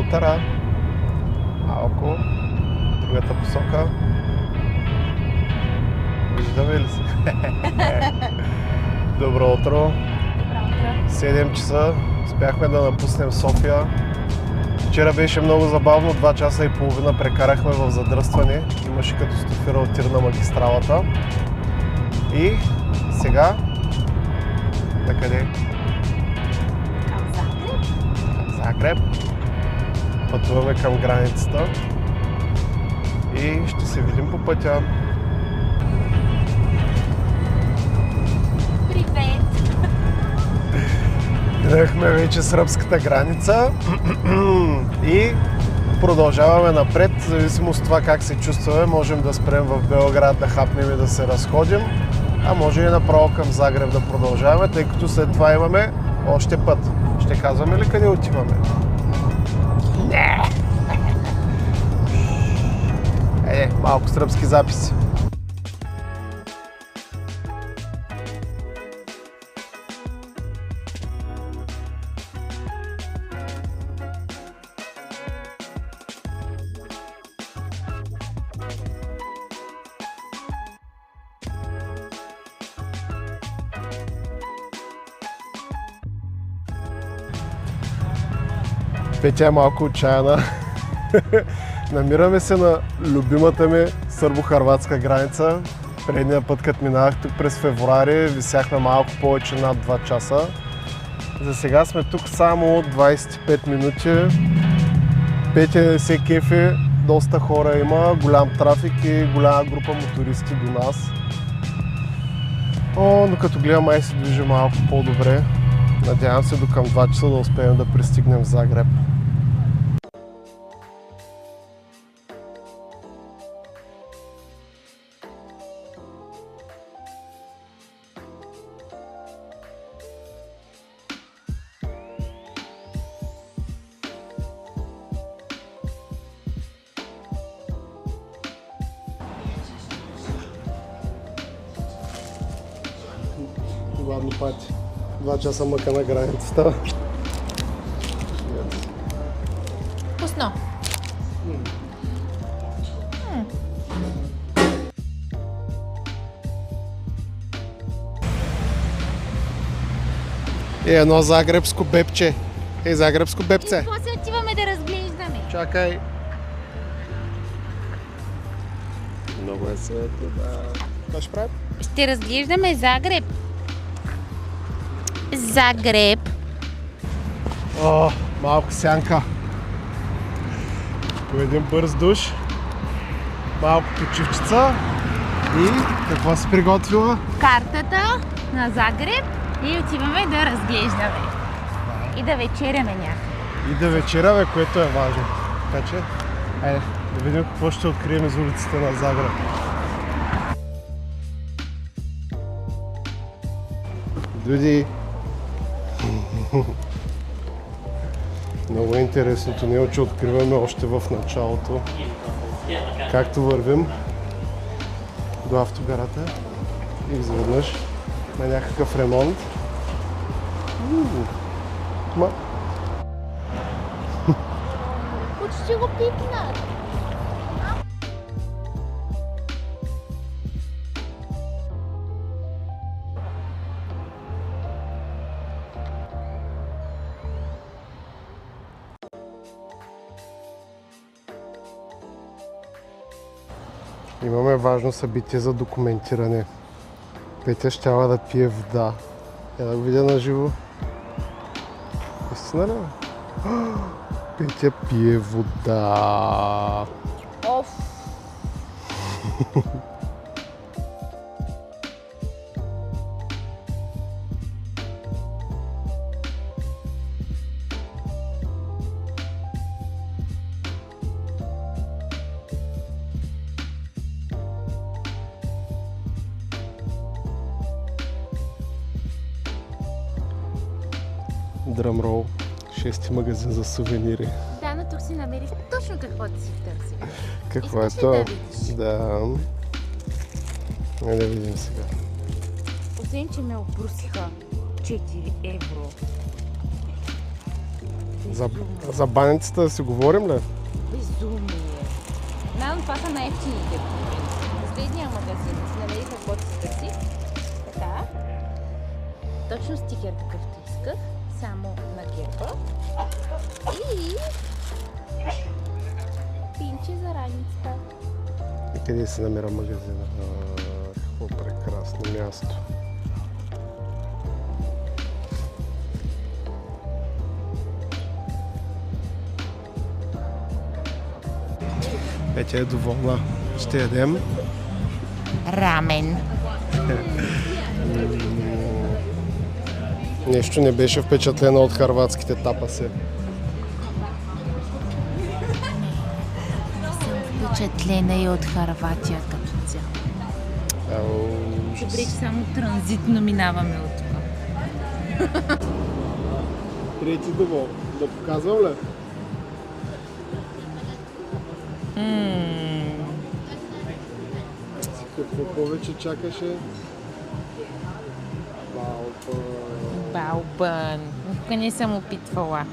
филтъра. Малко. Другата посока. Виждаме ли се? Добро утро. 7 часа. Успяхме да напуснем София. Вчера беше много забавно. 2 часа и половина прекарахме в задръстване. Имаше катастрофирал тир на магистралата. И сега... Накъде? Към Загреб. Към Загреб. Пътуваме към границата. И ще се видим по пътя. Привет! Минахме вече сръбската граница и продължаваме напред. В зависимост от това как се чувстваме, можем да спрем в Белград, да хапнем и да се разходим, а може и направо към Загреб да продължаваме, тъй като след това имаме още път. Ще казваме ли къде отиваме? Не! Малко сръбски записи. Петя е малко отчаяна. Намираме се на любимата ми сърбо-хърватска граница. Предния път, като минавах тук през февруари, висяхме малко повече над 2 часа. За сега сме тук само 25 минути. Петя не се кефи, доста хора има, голям трафик и голяма група мотористи до нас. Но като гледам, май се движи малко по-добре. Надявам се до към 2 часа да успеем да пристигнем в Загреб. Ладно пати. 2 часа мъка на границата. Вкусно. Едно загребско бебче. Загребско бебце. И после отиваме да разглеждаме. Чакай. Много е светло, да. Какво ще правим? Ще разглеждаме Загреб. Загреб. Малко сянка. По един бърз душ. Малко почивчица. И какво си приготвила? Картата на Загреб и отиваме да разглеждаме. И да вечеряме някъде. И да вечеряме, което е важно. Така че, айде, да видим какво ще открием из улиците на Загреб. Дуди! Много е интересното ние, че откриваме още в началото. Както вървим до автогарата и изведнъж на някакъв ремонт. Почти го пипнат. Имаме важно събитие за документиране. Петя щяла да пие вода. Я да го видя на живо. Истина ли? Петя пие вода. Оф! Дръмрол. 6-ти магазин за сувенири. Да, но тук си намерих точно каквото си търси. Какво е Искаш ли то? да видиш? Да. Да видим сега. Освен, че ме обрусиха 4 евро. За баницата да си говорим ли? Безумие. Знам, това са най-ефтините. Последния магазин. Намерих каквото си търси. Така. Точно стикер какъвто исках. Само на герба. И пинче за раницата. И къде се намира магазина? Какво прекрасно място. Петя е доволна. Ще ядем. Рамен. Нещо не беше впечатлена от хърватските тапаси. Впечатлена и от Хърватия като цяло. Добре, че само транзитно минаваме от това. Трети довол. Да показвам ли? Какво повече чакаше? Балбан. Никога не съм опитвала.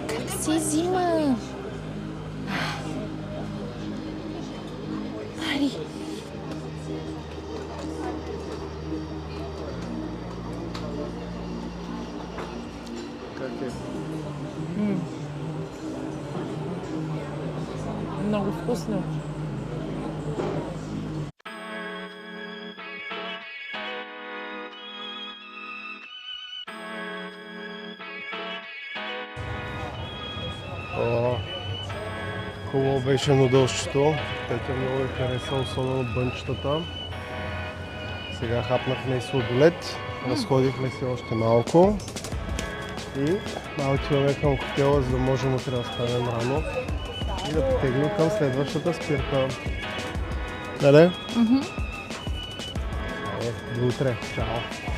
Как се взима? Мари. Как е? Много вкусно. Хубаво беше нудълщето. Петя много е хареса, особено бънчетата. Сега хапнахме и сладолет. Разходихме се още малко. И отиваме към хотела, за да можем утре да станем рано и да потеглим към следващата спирка. Дале? До утре. Чао!